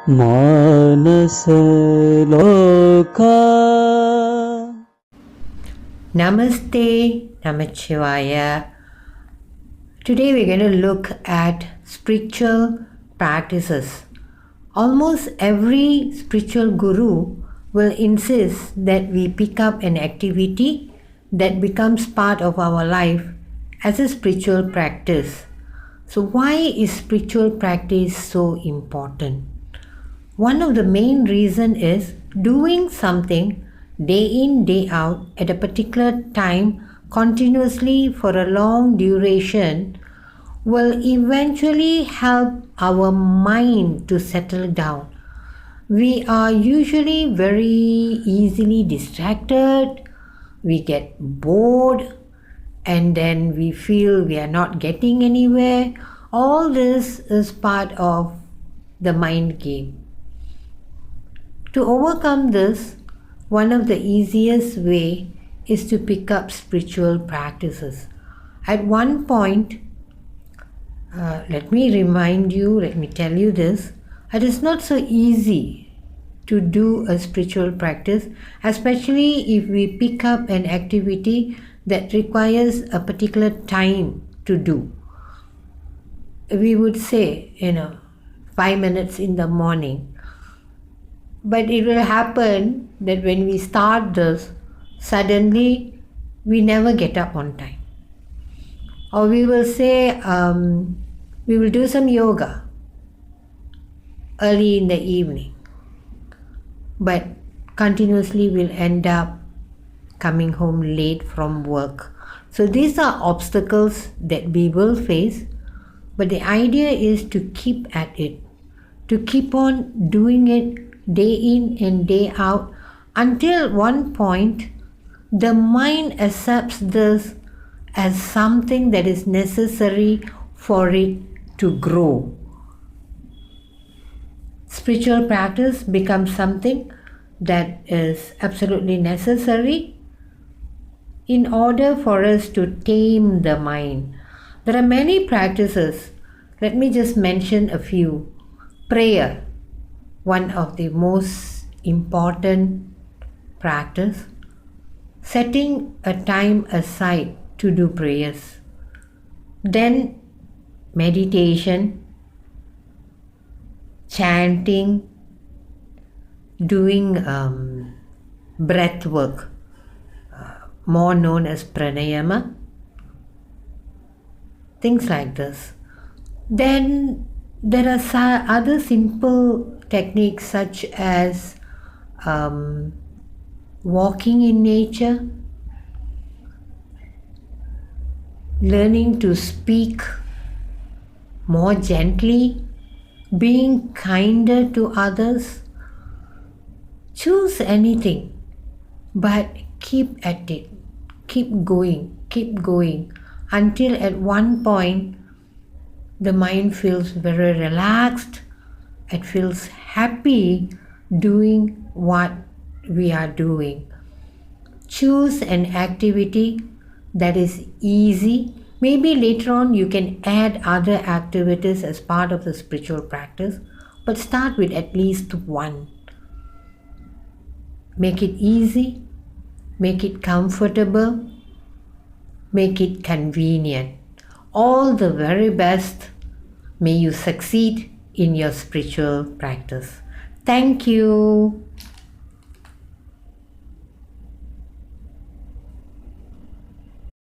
Maanasa Loka. Namaste, Namachivaya. Today we're going to look at spiritual practices. Almost every spiritual guru will insist that we pick up an activity that becomes part of our life as a spiritual practice. So why is spiritual practice so important? One of the main reasons is doing something day in, day out at a particular time continuously for a long duration will eventually help our mind to settle down. We are usually very easily distracted, we get bored, and then we feel we are not getting anywhere. All this is part of the mind game. To overcome this, one of the easiest way is to pick up spiritual practices. At one point, let me tell you this, it is not so easy to do a spiritual practice, especially if we pick up an activity that requires a particular time to do. We would say, 5 minutes in the morning. But it will happen that when we start this, suddenly we never get up on time. Or we will say, we will do some yoga early in the evening. But continuously we'll end up coming home late from work. So these are obstacles that we will face. But the idea is to keep at it, to keep on doing it day in and day out until one point the mind accepts this as something that is necessary for it to grow. Spiritual practice becomes something that is absolutely necessary in order for us to tame the mind. There are many practices. Let me just mention a few. Prayer, one of the most important practice. Setting a time aside to do prayers. Then meditation, chanting, doing breath work, more known as pranayama, things like this. Then there are other simple techniques such as walking in nature, learning to speak more gently, being kinder to others. Choose anything, but keep at it, keep going until at one point the mind feels very relaxed, it feels happy doing what we are doing. Choose an activity that is easy. Maybe later on you can add other activities as part of the spiritual practice, but start with at least one. Make it easy, make it comfortable, make it convenient. All the very best. May you succeed in your spiritual practice. Thank you.